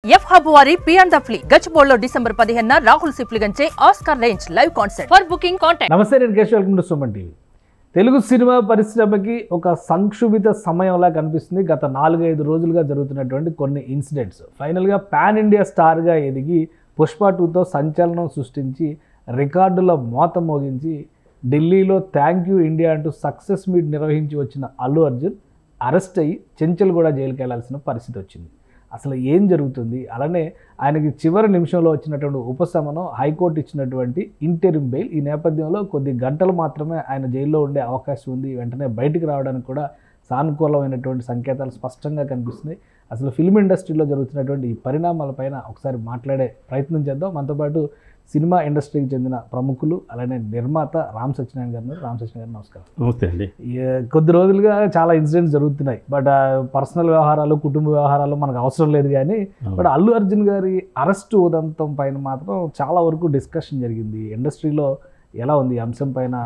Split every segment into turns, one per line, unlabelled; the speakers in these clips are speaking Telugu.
ఎఫ్ హబ్ వారి పియాన్ ద ఫ్లీ గచ్చిబౌలిలో డిసెంబర్ 15న రాహుల్ సిప్లిగంచే Oscar range live concert for booking contact.
నమస్తే, నేను Keshav. Welcome to Suman TV. Telugu సినిమా పరిశ్రమకి ఒక సంక్షుభిత సమయంలా కనిపిస్తుంది గత 4-5 రోజులుగా జరుగుతున్నటువంటి కొన్ని ఇన్సిడెంట్స్. ఫైనల్గా పాన్ ఇండియా స్టార్గా ఎదిగి పుష్ప 2తో సంచలనం సృష్టించి రికార్డుల మోత మోగించి ఢిల్లీలో థ్యాంక్ యూ ఇండియా అంటూ సక్సెస్ మీట్ నిర్వహించి వచ్చిన అల్లు అర్జున్ అరెస్ట్ అయ్యి చెంచల్గూడ జైలుకి వెళ్లాల్సిన పరిస్థితి వచ్చింది. అసలు ఏం జరుగుతుంది? అలానే ఆయనకి చివరి నిమిషంలో వచ్చినటువంటి ఉపశమనం, హైకోర్టు ఇచ్చినటువంటి ఇంటరిమ్ బెయిల్, ఈ నేపథ్యంలో కొద్ది గంటలు మాత్రమే ఆయన జైల్లో ఉండే అవకాశం ఉంది. వెంటనే బయటికి రావడానికి కూడా సానుకూలమైనటువంటి సంకేతాలు స్పష్టంగా కనిపిస్తున్నాయి. అసలు ఫిల్మ్ ఇండస్ట్రీలో జరుగుతున్నటువంటి ఈ పరిణామాలపైన ఒకసారి మాట్లాడే ప్రయత్నం చేద్దాం. మనతో పాటు సినిమా ఇండస్ట్రీకి చెందిన ప్రముఖులు, అలానే నిర్మాత రామ్ సత్యనారాయణ గారు. రామ్ సత్యనారాయణ గారు నమస్కారం.
నమస్తే అండి.
కొద్ది రోజులుగా చాలా ఇన్సిడెంట్స్ జరుగుతున్నాయి, బట్ పర్సనల్ వ్యవహారాలు, కుటుంబ వ్యవహారాలు మనకు అవసరం లేదు. కానీ బట్ అల్లు అర్జున్ గారి అరెస్ట్ ఉదంతం పైన మాత్రం చాలా వరకు డిస్కషన్ జరిగింది. ఇండస్ట్రీలో ఎలా ఉంది ఈ అంశం పైన?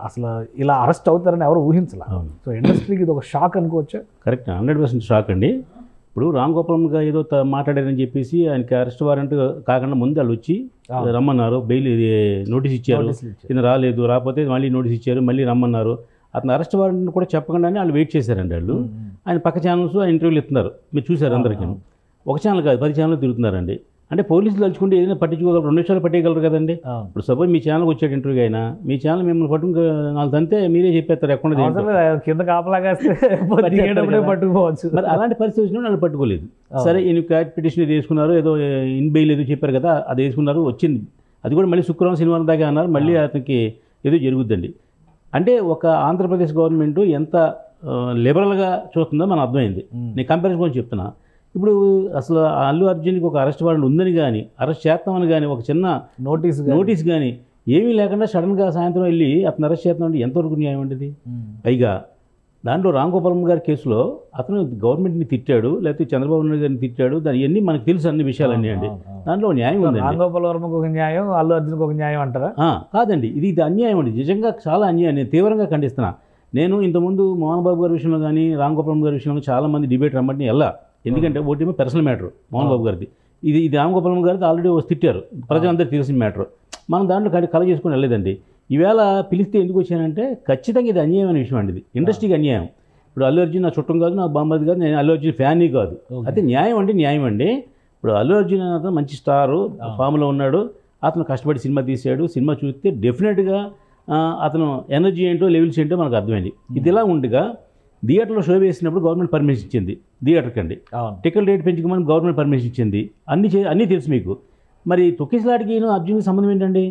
అసలు ఇలా అరెస్ట్ అవుతారని ఎవరు ఊహించాల. సో ఇండస్ట్రీకి ఇది ఒక షాక్ అనుకోవచ్చు.
కరెక్ట్, 100% షాక్ అండి. ఇప్పుడు రామ్ గోపాలంగా ఏదో మాట్లాడారని చెప్పేసి ఆయనకి అరెస్ట్ వారెంట్ కాకుండా ముందు వాళ్ళు వచ్చి రమ్మన్నారు, బెయిల్ నోటీస్ ఇచ్చారు, ఈయన రాలేదు, రాకపోతే మళ్ళీ నోటీస్ ఇచ్చారు, మళ్ళీ రమ్మన్నారు. అతను అరెస్ట్ వారెంట్ కూడా చెప్పకుండానే వాళ్ళు వెయిట్ చేశారండి. వాళ్ళు ఆయన పక్క ఛానల్స్ ఇంటర్వ్యూలు ఇస్తున్నారు, మీరు చూశారు అందరికీ. ఒక ఛానల్ కాదు, 10 ఛానల్ తిరుగుతున్నారండి. అంటే పోలీసులు తలుచుకుంటే ఏదైనా పట్టించుకోగలరు, 2 నిమిషాలు పట్టేయగలరు కదండి. ఇప్పుడు సపోజ్ మీ ఛానల్కి వచ్చాడు ఇంటర్వ్యూ అయినా, మీ ఛానల్ మిమ్మల్ని పట్టుకు 4 తంతే మీరే చెప్పేస్తారు ఎక్కడ
కింద కాపలాగా పట్టుకోవచ్చు.
మరి అలాంటి పరిస్థితి వచ్చినా వాళ్ళు పట్టుకోలేదు. సరే, ఈయన క్యాట్ పిటిషన్ ఏదో వేసుకున్నారు, ఏదో ఇన్ బెయిల్ ఏదో చెప్పారు కదా, అది వేసుకున్నారు, వచ్చింది. అది కూడా మళ్ళీ శుక్రవారం శనివారం దాకా అన్నారు, మళ్ళీ అతనికి ఏదో జరుగుద్దండి. అంటే ఒక ఆంధ్రప్రదేశ్ గవర్నమెంట్ ఎంత లిబరల్గా చూస్తుందో మనం అర్థమైంది. నేను కంపారిజన్ గురించి చెప్తున్నా. ఇప్పుడు అసలు అల్లు అర్జున్కి ఒక అరెస్ట్ వారెంట్ ఉందని కానీ, అరెస్ట్ చేస్తామని కానీ, ఒక చిన్న నోటీస్ కానీ ఏమీ లేకుండా సడన్గా సాయంత్రం వెళ్ళి అతను అరెస్ట్ చేస్తామంటే ఎంతవరకు న్యాయం అండి? పైగా దాంట్లో రామ్ గోపాలం గారి కేసులో అతను గవర్నమెంట్ని తిట్టాడు, లేకపోతే చంద్రబాబు నాయుడు గారిని తిట్టాడు, దాని ఇవన్నీ మనకు తెలుసు, అన్ని విషయాలన్నీ అండి. దాంట్లో న్యాయం ఉంది.
రామ్ గోపాల్ వర్మకు ఒక న్యాయం, అల్లు అర్జున్కి ఒక న్యాయం అంటారా?
కాదండి, ఇది అన్యాయం అండి, నిజంగా చాలా అన్యాయం. నేను తీవ్రంగా ఖండిస్తున్నా. నేను ఇంతకుముందు మోహన్ బాబు గారి విషయంలో కానీ, రామ్ గోపాలం గారి విషయంలో చాలామంది డిబేట్ రమ్మంటే వెళ్ళా. ఎందుకంటే ఒకటేమో పర్సనల్ మ్యాటర్ మోహన్ బాబు గారిది, ఇది రామ్ గోపాలం గారిది ఆల్రెడీ తిట్టారు, ప్రజలందరికీ తెలిసిన మ్యాటర్. మనం దాంట్లో కల చేసుకుని వెళ్ళలేదండి. ఈవేళ పిలిస్తే ఎందుకు వచ్చానంటే ఖచ్చితంగా ఇది అన్యాయమైన విషయం అండి, ఇది ఇండస్ట్రీకి అన్యాయం. ఇప్పుడు అల్లు అర్జున్ నా చుట్టం కాదు, నా బామ్మది కాదు, నేను అల్లు అర్జున్ ఫ్యాన్ని కాదు. అయితే న్యాయం అంటే న్యాయం అండి. ఇప్పుడు అల్లు అర్జున్ అతను మంచి స్టారు, ఫామ్లో ఉన్నాడు, అతను కష్టపడి సినిమా తీసాడు. సినిమా చూస్తే డెఫినెట్గా అతను ఎనర్జీ ఏంటో, లెవెల్స్ ఏంటో మనకు అర్థమైంది. ఇది ఇలా ఉండగా థియేటర్లో షో వేసినప్పుడు గవర్నమెంట్ పర్మిషన్ ఇచ్చింది థియేటర్కి అండి. టికెట్ రేట్ పెంచుకోమని గవర్నమెంట్ పర్మిషన్ ఇచ్చింది. అన్నీ తెలుసు మీకు. మరి తొక్కిసలాడికి అర్జున్కి సంబంధం ఏంటండి?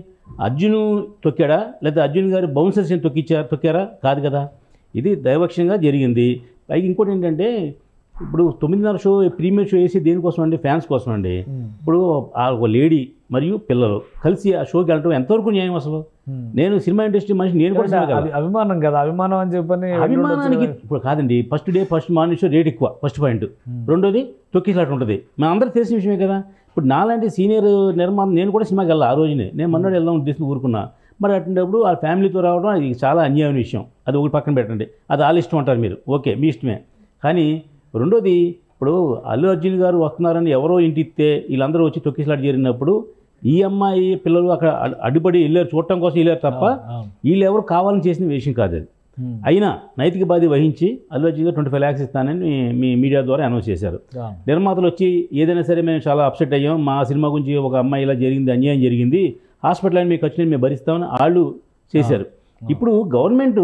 అర్జును తొక్కాడా, లేదా అర్జున్ గారు బౌన్సర్స్ తొక్కారా? కాదు కదా. ఇది దైవక్షంగా జరిగింది. పైకి ఇంకోటి ఏంటంటే, ఇప్పుడు 9:30 షో ప్రీమియర్ షో వేసి దేనికోసం అండి? ఫ్యాన్స్ కోసం అండి. ఇప్పుడు ఒక లేడీ మరియు పిల్లలు కలిసి ఆ షోకి వెళ్ళడం ఎంతవరకు న్యాయం అసలు? నేను సినిమా ఇండస్ట్రీ మనిషి, నేను కూడా
అభిమానం కదా, అభిమానం అని చెప్పని
అభిమానానికి ఇప్పుడు కాదండి. ఫస్ట్ మార్నింగ్ షో రేట్ ఎక్కువ, ఫస్ట్ పాయింట్. రెండోది తొక్కిసలాట ఉంటుంది, మన అందరికీ తెలిసిన విషయమే కదా. ఇప్పుడు నాలాంటి సీనియర్ నిర్మాత నేను కూడా సినిమాకి వెళ్ళాలి. ఆ రోజునే నేను మన్నాడు వెళ్దాం ఉద్దేశం ఊరుకున్నా. మరి అటువంటిప్పుడు ఆ ఫ్యామిలీతో రావడం అది చాలా అన్యాయమైన విషయం. అది ఒకటి పక్కన పెట్టండి, అది వాళ్ళ ఇష్టం అంటారు మీరు, ఓకే మీ ఇష్టమే. కానీ రెండోది, ఇప్పుడు అల్లు అర్జున్ గారు వస్తున్నారని ఎవరో ఇంటి ఇస్తే వీళ్ళందరూ వచ్చి తొక్కిసలాట జరిగినప్పుడు ఈ అమ్మాయి పిల్లలు అక్కడ అడ్డుపడి వెళ్ళారు, చూడటం కోసం వెళ్ళారు తప్ప వీళ్ళు ఎవరు కావాలని చేసిన విషయం కాదు అది. అయినా నైతిక బాధ్యత వహించి అల్లు అర్జున్ గారు 25 lakhs ఇస్తానని మీ మీడియా ద్వారా అనౌన్స్ చేశారు. నిర్మాతలు వచ్చి ఏదైనా సరే మేము చాలా అప్సెట్ అయ్యాం, మా సినిమా గురించి ఒక అమ్మాయి ఇలా జరిగింది, అన్యాయం జరిగింది, హాస్పిటల్ అని మీకు ఖర్చుని మేము భరిస్తామని వాళ్ళు చేశారు. ఇప్పుడు గవర్నమెంట్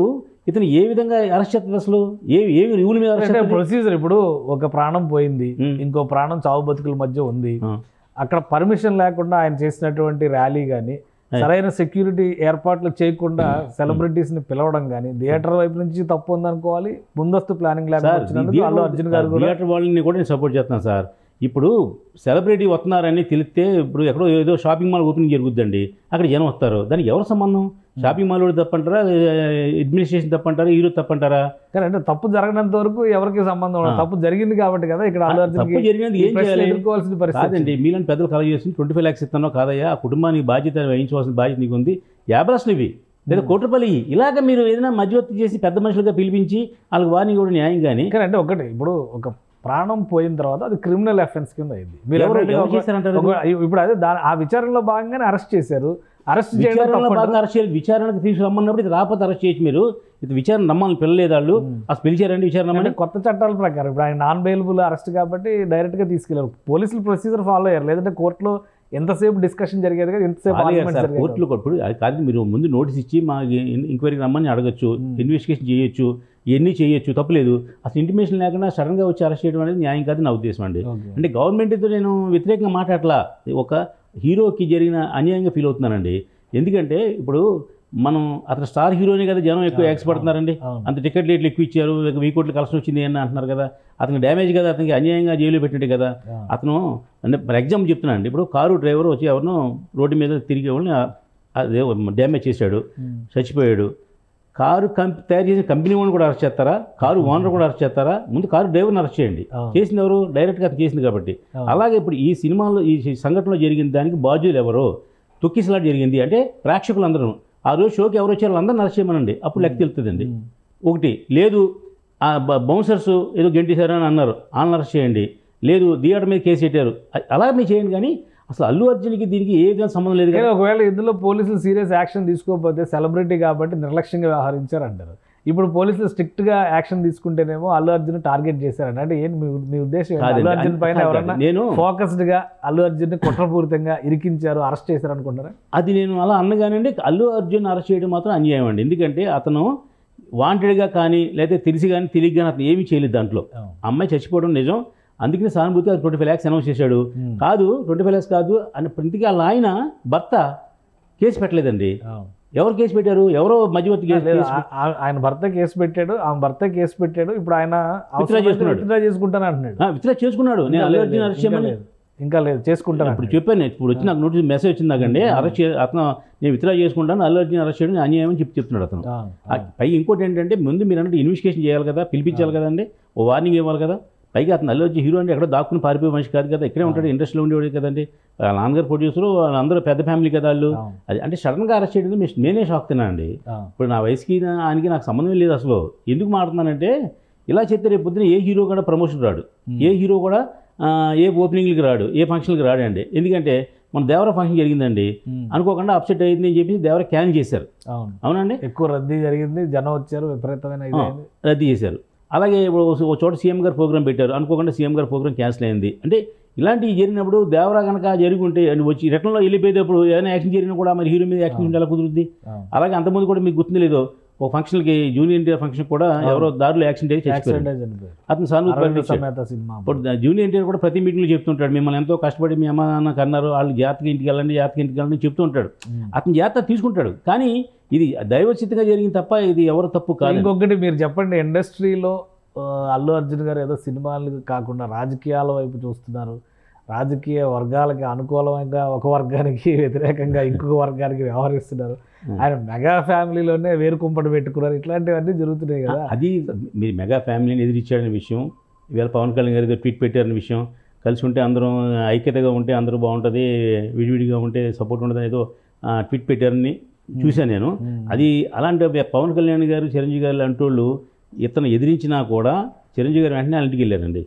ఇతను ఏ విధంగా అరెస్ట్ చేస్తుంది? అసలు ఏ రూల్ మీద
ప్రొసీజర్? ఇప్పుడు ఒక ప్రాణం పోయింది, ఇంకో ప్రాణం చావు బతుకుల మధ్య ఉంది. అక్కడ పర్మిషన్ లేకుండా ఆయన చేసినటువంటి ర్యాలీ కానీ, సరైన సెక్యూరిటీ ఏర్పాట్లు చేయకుండా సెలబ్రిటీస్ ని పిలవడం కానీ, థియేటర్ వైపు నుంచి తప్పు ఉందనుకోవాలి. ముందస్తు ప్లానింగ్ లేకపోతే అల్లు అర్జున్ గారు
థియేటర్ వాళ్ళని కూడా నేను సపోర్ట్ చేస్తున్నాను సార్. ఇప్పుడు సెలబ్రిటీ వస్తున్నారని తెలిస్తే, ఇప్పుడు ఎక్కడో ఏదో షాపింగ్ మాల్ ఓపెనింగ్ జరుగుద్దండి, అక్కడ జనం వస్తారు, దానికి ఎవరు సంబంధం? షాపింగ్ మాల్ వాడు తప్పంటారా, అడ్మినిస్ట్రేషన్ తప్పంటారా, హీరో తప్పంటారా?
కానీ అంటే తప్పు జరగనంత వరకు ఎవరికి సంబంధం ఉండదు. తప్పు జరిగింది కాబట్టి కదా ఇక్కడ అల్లు అర్జున్
తప్పు జరిగినది ఏం చేయాలి? ఎదుర్కోవాల్సిన పరిస్థితి కాదండి. మీలాంటి పెద్దలు కలెక్ట్ చేసి 25 lakhs ఇస్తానో కాదయ్యా, ఆ కుటుంబానికి బాధ్యత వహించవలసిన బాధ్యత నీకు ఉంది. 50 లక్షలు ఇవి లేదా ₹1 ఇలాగ మీరు ఏదైనా మధ్యవర్తి చేసి పెద్ద మనుషులుగా పిలిపించి వాళ్ళకి వారిని కూడా న్యాయం. కానీ
అంటే ఒకటి, ఇప్పుడు ఒక ప్రాణం పోయిన తర్వాత అది క్రిమినల్ అఫెన్స్ కింద అయింది. మీరు
ఎవరు చేశారంటారు?
ఇప్పుడు అదే ఆ విచారణలో భాగంగానే అరెస్ట్ చేశారు.
విచారణకు తీసుకురమ్మన్నప్పుడు ఇది రాకపోతే అరెస్ట్ చేయొచ్చు. మీరు ఇది విచారణ నమ్మాలని పిల్లలేదు వాళ్ళు అసలు పిలిచారండి విచారణ నమ్మని.
కొత్త చట్టాల ప్రకారం ఇప్పుడు ఆయన నాన్ బెయిలబుల్ అరెస్ట్ కాబట్టి డైరెక్ట్గా తీసుకెళ్ళారు. పోలీసులు ప్రొసీజర్ ఫాలో అయ్యారు, లేదంటే కోర్టులో ఎంతసేపు డిస్కషన్ జరిగేది కదా, ఎంతసేపు
కోర్టులో ఇప్పుడు అది కాదు. మీరు ముందు నోటీస్ ఇచ్చి మా ఎంక్వైరీకి రమ్మని అడగచ్చు, ఇన్వెస్టిగేషన్ చేయొచ్చు, ఇవన్నీ చేయొచ్చు, తప్పలేదు. అసలు ఇంటిమేషన్ లేకుండా సడన్గా వచ్చి అరెస్ట్ చేయడం అనేది న్యాయం కాదు నా ఉద్దేశం అండి. అంటే గవర్నమెంట్తో నేను వ్యతిరేకంగా మాట్లాడలా, ఒక హీరోకి జరిగిన అన్యాయంగా ఫీల్ అవుతున్నానండి. ఎందుకంటే ఇప్పుడు మనం అతను స్టార్ హీరోనే కదా, జనం ఎక్కువ యాక్స్ పడుతున్నారండి. అంత టికెట్ రేట్లు ఎక్కువ ఇచ్చారు, 1000 కోట్ల కలెక్షన్ వచ్చింది అని అంటున్నారు కదా. అతనికి డ్యామేజ్ కదా, అతనికి అన్యాయంగా జైలు పెట్టినట్టే కదా. అతను అంటే ఫర్ ఎగ్జాంపుల్ చెప్తున్నాను అండి, ఇప్పుడు కారు డ్రైవర్ వచ్చి ఎవరినో రోడ్డు మీద తిరిగే వాళ్ళని అదే డ్యామేజ్ చేశాడు, చచ్చిపోయాడు. కారు తయారు చేసిన కంపెనీ ఓనర్ కూడా అరెస్ట్ చేస్తారా? కారు ఓనర్ కూడా అరెస్ట్ చేస్తారా? ముందు కారు డ్రైవర్ని అరెస్ట్ చేయండి. చేసింది ఎవరు? డైరెక్ట్గా అతను చేసింది కాబట్టి. అలాగే ఇప్పుడు ఈ సినిమాలో ఈ సంఘటనలో జరిగిన దానికి బాధ్యులు ఎవరో, తొక్కిసలాట జరిగింది అంటే ప్రేక్షకులందరూ ఆ రోజు షోకి ఎవరు వచ్చారో అందరిని అరెస్ట్ చేయమనండి, అప్పుడు లెక్క తెలుస్తుందండి. ఒకటి లేదు, ఆ బౌన్సర్స్ ఏదో గెంటేశారని అన్నారు, వాళ్ళని అరెస్ట్ చేయండి. లేదు థియేటర్ మీద కేసు పెట్టారు, అలా మీరు చేయండి. కానీ అసలు అల్లు అర్జున్కి దీనికి ఏదైనా సంబంధం లేదు కదా.
ఒకవేళ ఇందులో పోలీసులు సీరియస్ యాక్షన్ తీసుకోకపోతే సెలబ్రిటీ కాబట్టి నిర్లక్ష్యంగా వ్యవహరించారు అంటారు. ఇప్పుడు పోలీసులు స్ట్రిక్ట్గా యాక్షన్ తీసుకుంటేనేమో అల్లు అర్జున్ టార్గెట్ చేశారండి. అంటే ఏంటి మీ ఉద్దేశం? అల్లు అర్జున్ పైన ఎవరన్నా ఫోకస్డ్గా అల్లు అర్జున్ కుట్రపూరితంగా ఇరికించారు, అరెస్ట్ చేశారు అనుకుంటారా?
అది నేను అలా అన్నగానండి. అల్లు అర్జున్ అరెస్ట్ చేయడం మాత్రం అన్యాయం అండి. ఎందుకంటే అతను వాంటెడ్గా కానీ లేకపోతే తెలిసి కానీ తెలియక కానీ అతను ఏమీ చేయలేదు. దాంట్లో అమ్మాయి చచ్చిపోవడం నిజం, అందుకని సానుభూతి 25 lakhs అనౌన్స్ చేశాడు. కాదు 25 lakhs కాదు అని ఇంటికి వాళ్ళ ఆయన భర్త కేసు పెట్టలేదండి. ఎవరు కేసు పెట్టారు? ఎవరో మధ్యవర్తి
ఆయన భర్త కేసు పెట్టాడు, ఆమె భర్త కేసు పెట్టాడు. ఇప్పుడు ఆయన విత్డ్రా చేసుకుంటాను అంటున్నాడు.
విత్డ్రా చేసుకున్నాడు. నేను అల్లు అర్జున్ అరెస్ట్ చేయమని
ఇంకా లేదు, చేసుకుంటాను.
ఇప్పుడు చెప్పాను, ఇప్పుడు వచ్చి నాకు నోటీస్ మెసేజ్ వచ్చింది నాకండి, అరెస్ట్ అతను నేను విత్డ్రా చేసుకుంటాను, అల్లు అర్జున్ అరెస్ట్ చేయడం అన్యాయం అని చెప్తున్నాడు అతను. పై ఇంకోటి ఏంటంటే ముందు మీరు అంటే ఇన్వెస్టిగేషన్ చేయాలి కదా, పిలిపించాలి కదండి, ఓ వార్నింగ్ ఇవ్వాలి కదా. పైగా అతను అల్లు అర్జున్ హీరో అంటే ఎక్కడ దాక్కుని పారిపోయే మనిషి కాదు కదా, ఇక్కడే ఉంటాడు, ఇండస్ట్రీలో ఉండేవాడు కదండి. వాళ్ళ నాన్నగారు ప్రొడ్యూసరు, వాళ్ళందరూ పెద్ద ఫ్యామిలీ కదా వాళ్ళు. అది అంటే సడన్గా అరెస్ట్ చేయడం నేనే షాక్ తిన్నానండి. ఇప్పుడు నా వయసుకి ఆయనకి నాకు సంబంధం లేదు అసలు. ఎందుకు మాట్లాడుతున్నానంటే ఇలా చెప్తే రేపు పొద్దున ఏ హీరో కూడా ప్రమోషన్ రాడు, ఏ హీరో కూడా ఏ ఓపెనింగ్కి రాడు, ఏ ఫంక్షన్కి రాడండి. ఎందుకంటే మన దేవర ఫంక్షన్ జరిగిందండి, అనుకోకుండా అప్సెట్ అయింది అని చెప్పి దేవర క్యాన్సిల్ చేశారు. అవునండి,
ఎక్కువ రద్దీ జరిగింది, జనం వచ్చారు, విపరీతమైన
రద్దీ చేశారు. అలాగే ఇప్పుడు ఒక చోట సీఎం గారు ప్రోగ్రామ్ పెట్టారు, అనుకోకుండా సీఎం గారు ప్రోగ్రామ్ క్యాన్సిల్ అయింది. అంటే ఇలాంటివి జరిగినప్పుడు దేవరా కనుక జరిగి ఉంటే వచ్చి రిటర్న్లో వెళ్ళిపోయేటప్పుడు ఏదైనా యాక్షన్ జరిగినా కూడా మరి హీరో మీద యాక్షన్ ఉంటే ఎలా కుదురుద్ది? అలాగే అంతకుముందు కూడా మీకు గుర్తుంది లేదో, ఒక ఫంక్షన్కి జూనియర్ ఎన్టీఆర్ ఫంక్షన్ కూడా ఎవరో దారిలో యాక్సిడెంట్ అయ్యి చచ్చిపోయారు. అతను సానుభూతి. ఇప్పుడు జూనియర్ ఎన్టీఆర్ కూడా ప్రతి మీటింగ్లో చెప్తుంటాడు, మిమ్మల్ని ఎంతో కష్టపడి మీ అమ్మ నాన్న కన్నారు, వాళ్ళు జాతకి ఇంటికి వెళ్ళండి, జాతకి ఇంటికి వెళ్ళండి చెప్తూ ఉంటాడు. అతను జాగ్రత్త తీసుకుంటాడు. కానీ ఇది దైవచిత్తంగా జరిగింది తప్ప ఇది ఎవరు తప్పు కాదు.
ఇంకొకటి మీరు చెప్పండి, ఇండస్ట్రీలో అల్లు అర్జున్ గారు ఏదో సినిమాలు కాకుండా రాజకీయాల వైపు చూస్తున్నారు, రాజకీయ వర్గాలకి అనుకూలంగా ఒక వర్గానికి వ్యతిరేకంగా ఇంకొక వర్గానికి వ్యవహరిస్తున్నారు, ఆయన మెగా ఫ్యామిలీలోనే వేరు కుంపటి పెట్టుకున్నారు, ఇట్లాంటివన్నీ జరుగుతున్నాయి కదా.
అది మీరు మెగా ఫ్యామిలీని ఎదిరించాడనే విషయం, ఇవాళ పవన్ కళ్యాణ్ గారు ట్వీట్ పెట్టారనే విషయం, కలిసి ఉంటే అందరం ఐక్యతగా ఉంటే అందరూ బాగుంటుంది, విడివిడిగా ఉంటే సపోర్ట్ ఉండదు ఏదో ట్వీట్ పెట్టారని చూశాను నేను. అది అలాంటి పవన్ కళ్యాణ్ గారు చిరంజీవి గారు లాంటి వాళ్ళు ఇతను ఎదిరించినా కూడా చిరంజీవి గారు వెంటనే ఇంటికి వెళ్ళారండి.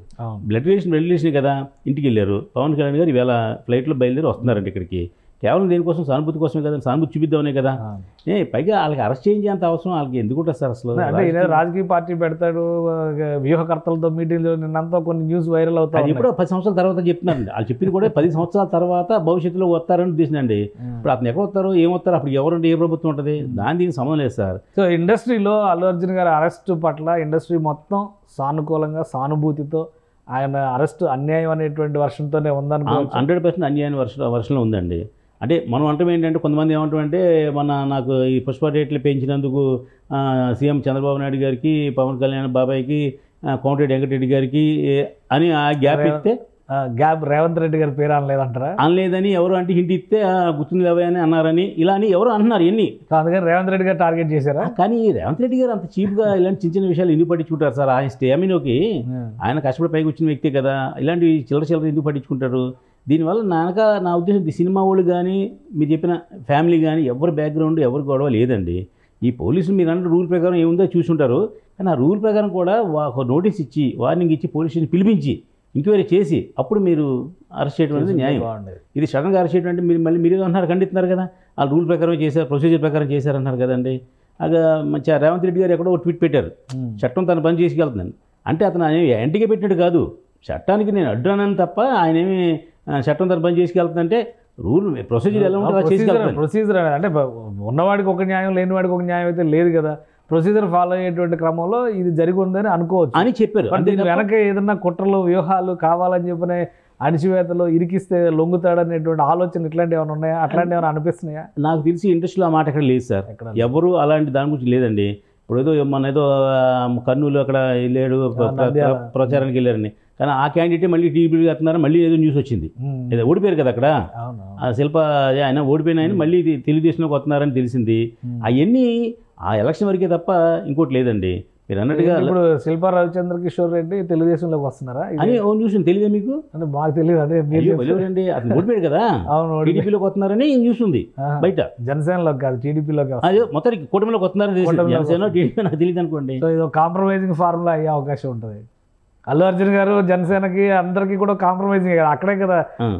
బ్లడ్ రిలేషన్ కదా ఇంటికి వెళ్ళారు. పవన్ కళ్యాణ్ గారు ఈవేళ ఫ్లైట్లో బయలుదేరి వస్తున్నారండి ఇక్కడికి. కేవలం దేనికోసం? సానుభూతి కోసమే కదా, సానుభూతి చూపిద్దామనే కదా. పైగా వాళ్ళకి అరెస్ట్ చేయించేంత అవసరం వాళ్ళకి ఎందుకు ఉంటుంది సార్ అసలు?
అంటే రాజకీయ పార్టీ పెడతాడు, వ్యూహకర్తలతో మీటింగ్లో నిన్నంతా కొన్ని న్యూస్ వైరల్ అవుతాయి.
అది ఎప్పుడో 10 సంవత్సరాల తర్వాత చెప్తున్నారండి. వాళ్ళు చెప్పింది కూడా 10 సంవత్సరాల తర్వాత భవిష్యత్తులో వస్తారని ఉద్దేశండి. ఇప్పుడు అతను ఎక్కడ వస్తారో ఏమొస్తారో అప్పుడు ఎవరంటే ఏ ప్రభుత్వం ఉంటుంది, దీనికి సంబంధం లేదు సార్.
సో ఇండస్ట్రీలో అల్లు అర్జున్ గారి అరెస్ట్ పట్ల ఇండస్ట్రీ మొత్తం సానుకూలంగా సానుభూతితో, ఆయన అరెస్ట్ అన్యాయం అనేటువంటి వర్షంతోనే ఉందనుకో.
100% అన్యాయం వర్షంలో ఉందండి. అంటే మనం అంటాం ఏంటంటే, కొంతమంది ఏమంటామంటే నాకు ఈ పుష్ప రేట్లు పెంచినందుకు సీఎం చంద్రబాబు నాయుడు గారికి, పవన్ కళ్యాణ్ బాబాయ్కి, కోమటిరెడ్డి వెంకటరెడ్డి గారికి అని ఆ గ్యాప్ ఇస్తే
రేవంత్ రెడ్డి గారి పేరు అనలేదంటారా?
అనలేదని ఎవరు అంటే హింట్ ఇస్తే గుర్తుంది లేవా అని అన్నారని ఇలా అని ఎవరు అంటున్నారు. ఎన్ని
అందుకని రేవంత్ రెడ్డి గారు టార్గెట్ చేశారా?
కానీ రేవంత్ రెడ్డి గారు అంత చీప్గా ఇలాంటి చిన్న చిన్న విషయాలు ఎందుకు పట్టించుకుంటారు సార్? ఆయన స్టామినోకి ఆయన కష్టపడి పైకి వచ్చిన వ్యక్తే కదా, ఇలాంటి చిల్లర ఎందుకు పట్టించుకుంటారు? దీనివల్ల నా ఉద్దేశం సినిమా వాళ్ళు కానీ మీరు చెప్పిన ఫ్యామిలీ కానీ ఎవరి బ్యాక్గ్రౌండ్ ఎవరి గొడవ లేదండి. ఈ పోలీసులు మీరు అంటే రూల్ ప్రకారం ఏముందో చూసుంటారు, కానీ ఆ రూల్ ప్రకారం కూడా ఒక నోటీస్ ఇచ్చి వార్నింగ్ ఇచ్చి పోలీస్ స్టేషన్ పిలిపించి ఎంక్వైరీ చేసి అప్పుడు మీరు అరెస్ట్ చేయడం అనేది న్యాయం. ఇది సడన్గా అరెస్ట్ చేయడం అంటే మీరు మళ్ళీ మీరు అన్నారు ఖండిస్తున్నారు కదా, ఆ రూల్ ప్రకారం చేశారు, ప్రొసీజర్ ప్రకారం చేశారన్నారు కదండి. అది మంచి రేవంత్ రెడ్డి గారు ఎక్కడో ట్వీట్ పెట్టారు, చట్టం తన పని చేసుకెళ్తుందని. అంటే అతను యాంటీగా పెట్టినట్టు కాదు, చట్టానికి నేను అడ్డానని తప్ప ఆయన ఏమి చట్టం తన పని చేసుకెళ్తుందంటే రూల్ ప్రొసీజర్ ఎలా ఉంటుందో అలా చేసుకెళ్తాను.
ప్రొసీజర్ అంటే ఉన్నవాడికి ఒక న్యాయం, లేనివాడికి ఒక న్యాయం అయితే లేదు కదా. ప్రొసీజర్ ఫాలో అయ్యేటువంటి క్రమంలో ఇది జరిగి ఉందని అనుకోవచ్చు
అని చెప్పారు.
అంటే వెనక ఏదన్నా కుట్రలు వ్యూహాలు కావాలని చెప్పిన అణిచివేతలో ఇరికిస్తే లొంగుతాడనేటువంటి ఆలోచన ఇట్లాంటివి ఏమైనా ఉన్నాయా? అట్లాంటివి ఏమైనా అనిపిస్తున్నాయా?
నాకు తెలిసి ఇండస్ట్రీలో ఆ మాట ఎక్కడ లేదు సార్, ఎవరు అలాంటి దాని గురించి లేదండి. ఇప్పుడు ఏదో మన ఏదో కర్నూలు అక్కడ వెళ్ళాడు ప్రచారానికి వెళ్ళారని, కానీ ఆ క్యాండిడేట్ మళ్ళీ టీడీపీ వస్తున్నారు, మళ్ళీ ఏదో న్యూస్ వచ్చింది, ఏదో ఓడిపోయారు కదా అక్కడ ఆ శిల్ప ఆయన ఓడిపోయిన ఆయన మళ్ళీ తెలుగుదేశంలోకి వస్తున్నారని తెలిసింది. అవన్నీ ఆ ఎలక్షన్ వరకే తప్ప ఇంకోటి లేదండి. మీరు అన్నట్టుగా
ఇప్పుడు శిల్పా రవిచంద్ర కిషోర్ రెడ్డి తెలుగుదేశంలోకి వస్తున్నారా
అని ఓ న్యూస్ తెలియదు మీకు?
అంటే మాకు తెలియదు. అదే
అండి అతను ఓడిపోయాడు కదా, టీడీపీలోకి వస్తున్నారని న్యూస్ ఉంది బయట.
జనసేనలోకి కాదు టీడీపీలోకి,
అదే మొత్తానికి కూటమిలోకి వస్తున్నారని జనసేన టీడీపీ నాకు తెలియదు అనుకోండి.
సో ఇది కాంప్రమైజింగ్ ఫార్ములా అయ్యే అవకాశం ఉంటుంది. అల్లు అర్జున్ గారు జనసేనకి అందరికీ కూడా కాంప్రమైజింగ్ కదా, అక్కడే కదా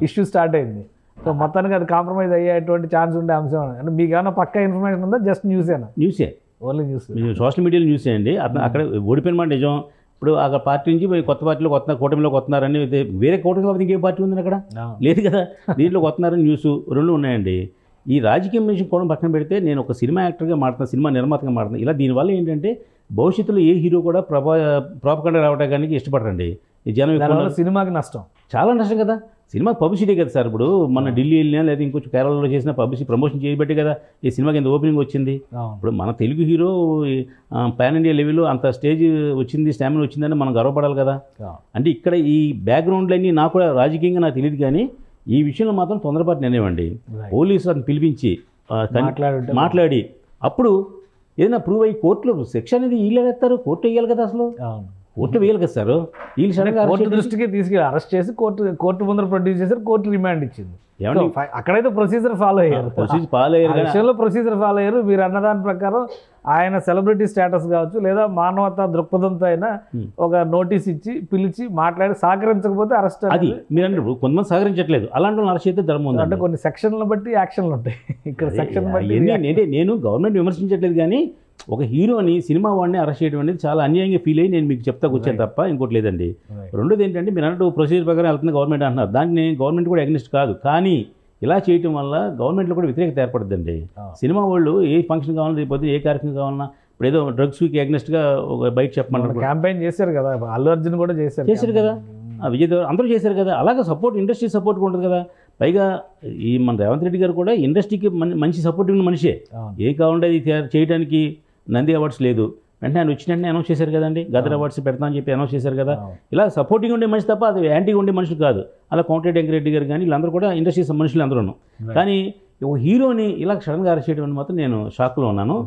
ఇష్యూ స్టార్ట్ అయింది. సో మొత్తానికి అది కాంప్రమైజ్ అయ్యేటువంటి ఛాన్స్ ఉండే అంశం అంటే మీకు ఏమైనా పక్కా ఇన్ఫర్మేషన్ ఉందా? జస్ట్ న్యూసేనా?
న్యూసే,
ఓన్లీ న్యూస్.
సోషల్ మీడియాలో న్యూసే అండి. అతను అక్కడ ఓడిపోయిన మాట నిజం. ఇప్పుడు ఆ పార్టీ నుంచి కొత్త పార్టీలోకి వస్తున్నారు, కూటమిలోకి వస్తున్నారని. వేరే కూటమి ఇంకే పార్టీ ఉందని అక్కడ లేదు కదా, దీంట్లోకి వస్తున్నారని న్యూస్ రెండు ఉన్నాయండి. ఈ రాజకీయం విషయం కూడా పక్కన పెడితే నేను ఒక సినిమా యాక్టర్గా మాట్లాడుతున్నాను, సినిమా నిర్మాతగా మాట్లాడుతున్నాను. ఇలా దీనివల్ల ఏంటంటే భవిష్యత్తులో ఏ హీరో కూడా ప్రాపకండా రావడానికి ఇష్టపడరండి. ఈ జనం
సినిమాకి నష్టం,
చాలా నష్టం కదా. సినిమా పబ్లిసిటీ కదా సార్. ఇప్పుడు మన ఢిల్లీ వెళ్ళినా లేదా ఇంకొంచెం కేరళలో చేసిన పబ్లిసిటీ ప్రమోషన్ చేయబట్టి కదా ఈ సినిమాకి ఎంత ఓపెనింగ్ వచ్చింది. ఇప్పుడు మన తెలుగు హీరో పాన్ ఇండియా లెవెల్లో అంత స్టేజ్ వచ్చింది, స్టామినా వచ్చిందని మనం గర్వపడాలి కదా. అంటే ఇక్కడ ఈ బ్యాక్గ్రౌండ్లన్నీ నాకు కూడా రాజకీయంగా నాకు తెలియదు, కానీ ఈ విషయంలో మాత్రం తొందరపాటు నిర్ణయమండి. పోలీసులు అతను పిలిపించి మాట్లాడి అప్పుడు ఏదైనా ప్రూవ్ అయ్యి కోర్టులో శిక్ష అనేది వీళ్ళు వేస్తారు, కోర్టు వేయాలి కదా. అసలు కోర్టు వేయాలి కదా సార్. వీళ్ళు సడన్గా
కోర్టు దృష్టికి తీసుకెళ్ళి అరెస్ట్ చేసి కోర్టు ముందర ప్రొడ్యూస్ చేశారు, కోర్టు రిమాండ్ ఇచ్చింది. అక్కడైతే ప్రొసీజర్ ఫాలో అయ్యారు, ప్రొసీజర్ ఫాలో అయ్యారు. మీరు అన్నదాని ప్రకారం ఆయన సెలబ్రిటీ స్టేటస్ కావచ్చు లేదా మానవతా దృక్పథంతో అయినా ఒక నోటీస్ ఇచ్చి పిలిచి మాట్లాడి సహకరించకపోతే అరెస్ట్.
అది మీరు అంటే కొంతమంది సహకరించట్లేదు, అలాంటి వాళ్ళు అరెస్ట్ అయితే ధర్మం ఉంది.
అంటే కొన్ని సెక్షన్లను బట్టి యాక్షన్లు ఉంటాయి. ఇక్కడ సెక్షన్ బట్టి
నేను గవర్నమెంట్ విమర్శించట్లేదు, కానీ ఒక హీరోని సినిమా వాడిని అరెస్ట్ చేయడం అనేది చాలా అన్యాయంగా ఫీల్ అయ్యి నేను మీకు చెప్తా వచ్చాను తప్ప ఇంకోటి లేదండి. రెండోది ఏంటంటే మీరు అన్నట్టు ప్రొసీజర్ ప్రకారం వెళ్తుంది గవర్నమెంట్ అంటున్నారు, దాన్ని గవర్నమెంట్ కూడా అగ్నిస్ట్ కాదు. కానీ ఇలా చేయటం వల్ల గవర్నమెంట్లో కూడా వ్యతిరేకత ఏర్పడుతుందండి. సినిమా వాళ్ళు ఏ ఫంక్షన్ కావాలన్నా, లేకపోతే ఏ కార్యక్రమం కావాలన్నా, ఇప్పుడు ఏదో డ్రగ్స్కి అగ్నిస్ట్గా ఒక బయట చెప్పమంటారు.
క్యాంపెయిన్ చేశారు కదా, అల్లు అర్జున్ కూడా చేశారు
కదా, విజయ్ దేవర అందరూ చేశారు కదా. అలాగే సపోర్ట్ ఇండస్ట్రీ సపోర్ట్ ఉంటుంది కదా. పైగా ఈ మన రేవంత్ రెడ్డి గారు కూడా ఇండస్ట్రీకి మంచి సపోర్టింగ్ మనిషే. ఏం కావాలంటే అది చేయడానికి నంది అవార్డ్స్ లేదు, వెంటనే ఆయన వచ్చిన వెంటనే అనౌన్స్ చేశారు కదండి. గదర్ అవార్డ్స్ పెడతామని చెప్పి అనౌన్స్ చేశారు కదా. ఇలా సపోర్టింగ్ ఉండే మనిషి తప్ప అది యాంటీగా ఉండే మనుషులు కాదు. అలా కోమటిరెడ్డి వెంకరెడ్డి గారు కానీ వీళ్ళందరూ కూడా ఇండస్ట్రీ మనుషులు అందరూ. కానీ ఒక హీరోని ఇలా సడన్గా అరెస్ట్ చేయడం అని మాత్రం నేను షాక్లో ఉన్నాను.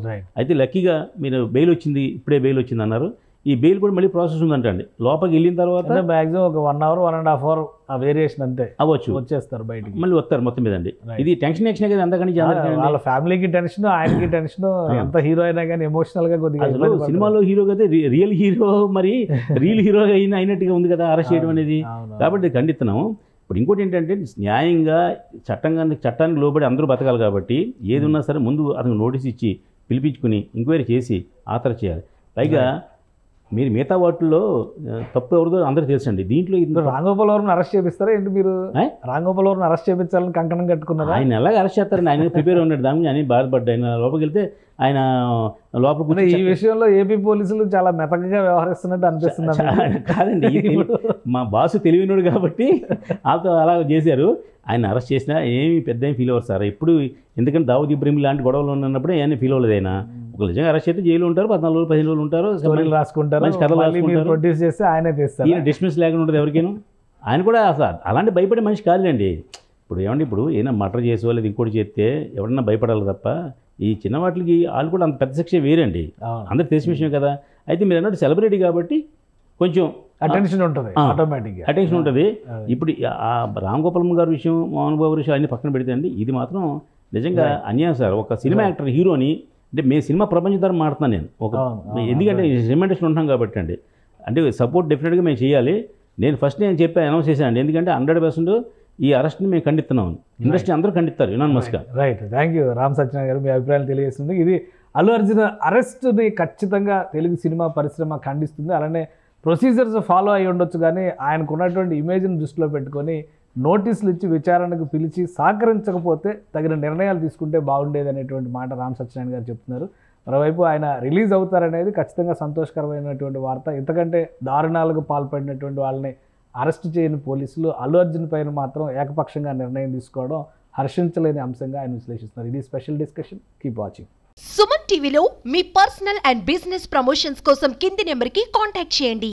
అయితే లక్కీగా మీరు బెయిల్ వచ్చింది, ఇప్పుడే బెయిల్ వచ్చింది అన్నారు. ఈ బెయిల్ కూడా మళ్ళీ ప్రాసెస్ ఉందంటండి. లోపలికి వెళ్ళిన తర్వాత
మ్యాక్సిమం ఒక 1 hour 1.5 hour ఆ వేరియేషన్ అంతే అవ్వచ్చు, వచ్చేస్తారు బయటికి,
మళ్ళీ వస్తారు మొత్తం మీద అండి. ఇది టెన్షన్ కదా, అంతకని
వాళ్ళ ఫ్యామిలీకి టెన్షన్, ఆయనకి టెన్షన్. ఎంత హీరో అయినా కానీ ఎమోషనల్ గా కొద్దిగా
సినిమాలో హీరో కదా, రియల్ హీరో మరి రియల్ హీరో అయినట్టుగా ఉంది కదా అరెస్ట్ చేయడం అనేది. కాబట్టి ఖండిస్తున్నాము. ఇప్పుడు ఇంకోటి ఏంటంటే న్యాయంగా చట్టానికి లోబడి అందరూ బతకాలి. కాబట్టి ఏది ఉన్నా సరే ముందు అతను నోటీస్ ఇచ్చి పిలిపించుకుని ఎంక్వైరీ చేసి ఆతర చేయాలి. పైగా మీరు మిగతా వాటిల్లో తప్పు ఎవరిదో అందరూ తెలుసండి. దీంట్లో
రాంగోపాల్ వర్మని అరెస్ట్ చేపిస్తారా ఏంటి? మీరు రాంగోపాల్ వర్మని అరెస్ట్ చేయించాలని కంకణం కట్టుకున్నారు.
ఆయన ఎలాగ అరెస్ట్ చేస్తారని ఆయన ప్రిపేర్ ఉన్నాడు, దాని ఆయన బాధపడ్డా. ఆయన లోపలికి వెళ్తే ఆయన లోపల
ఈ విషయంలో ఏపీ పోలీసులు చాలా మెతకగా వ్యవహరిస్తున్నట్టు అనిపిస్తుంది.
కాదండి, మా బాసు తెలివినోడు కాబట్టి వాళ్ళతో అలా చేశారు. ఆయన అరెస్ట్ చేసినా ఏమి పెద్ద ఏం ఫీల్ అవ్వరు సార్. ఇప్పుడు ఎందుకంటే దావుద్ ఇబ్రహీం లాంటి గొడవలు ఉన్నప్పుడు ఏమైనా ఫీల్ అవ్వలేదు. ఆయన ఒక నిజంగా అరెస్ట్ అయితే జైలు ఉంటారు, 14 రోజులు 15 రోజులు ఉంటారు,
రాసుకుంటారు, ప్రొడ్యూస్ చేస్తే ఆయనే తీస్తారు.
ఈయన డిస్మిస్ లేకుండా ఉంటుంది ఎవరికైనా. ఆయన కూడా అసలు అలాంటి భయపడే మనిషి కాదులేండి. ఇప్పుడు ఏమండి, ఇప్పుడు ఏమైనా మర్డర్ చేసో లేదా ఇంకోటి చేస్తే ఎవరన్నా భయపడాలి తప్ప ఈ చిన్న వాటికి వాళ్ళు కూడా అంత పెద్ద శిక్ష వేరండి. అందరికి తెలిసిన విషయం కదా. అయితే మీరు అన్నట్టు సెలబ్రిటీ కాబట్టి కొంచెం
అటెన్షన్ ఉంటుంది, ఆటోమేటిక్గా
అటెన్షన్ ఉంటుంది. ఇప్పుడు రామ్ గోపాల్ గారి విషయం, మోహన్ బాబు విషయం అన్ని పక్కన పెడితే అండి, ఇది మాత్రం నిజంగా అన్యాయం సార్. ఒక సినిమా యాక్టర్ హీరోని అంటే మేము సినిమా ప్రపంచం ద్వారా మాడుతున్నాను నేను ఒక ఎందుకంటే సినిమాండస్ట్రీ ఉంటాం కాబట్టి అండి అంటే సపోర్ట్ డెఫినెట్గా మేము చేయాలి. నేను ఫస్ట్ నేను అనౌన్స్ చేశాను ఎందుకంటే 100% ఈ అరెస్ట్ని మేము ఖండిస్తున్నాం. ఇండస్ట్రీ అందరూ ఖండిస్తారు యునానిమస్గా.
Right, thank you Ram Satyanarayana గారు, మీ అభిప్రాయాలు తెలియజేస్తుంది. ఇది అల్లు అర్జున్ అరెస్ట్ని ఖచ్చితంగా తెలుగు సినిమా పరిశ్రమ ఖండిస్తుంది. అలానే ప్రొసీజర్స్ ఫాలో అయి ఉండొచ్చు, కానీ ఆయనకు ఉన్నటువంటి ఇమేజ్ని దృష్టిలో పెట్టుకొని నోటీసులు ఇచ్చి విచారణకు పిలిచి సహకరించకపోతే తగిన నిర్ణయాలు తీసుకుంటే బాగుండేది అనేటువంటి మాట రామ్ సత్యనారాయణ గారు చెప్తున్నారు. మరోవైపు ఆయన రిలీజ్ అవుతారనేది ఖచ్చితంగా సంతోషకరమైనటువంటి వార్త. ఇంతకంటే దారుణాలకు పాల్పడినటువంటి వాళ్ళని అరెస్ట్ చేయని పోలీసులు అల్లు అర్జున్ పైన మాత్రం ఏకపక్షంగా నిర్ణయం తీసుకోవడం హర్షించలేని అంశంగా ఆయన విశ్లేషిస్తున్నారు. ఇది special discussion. Keep watching.
Suman టీవీలో మీ పర్సనల్ అండ్ బిజినెస్ ప్రమోషన్స్ కోసం కింది నెంబర్కి కాంటాక్ట్ చేయండి.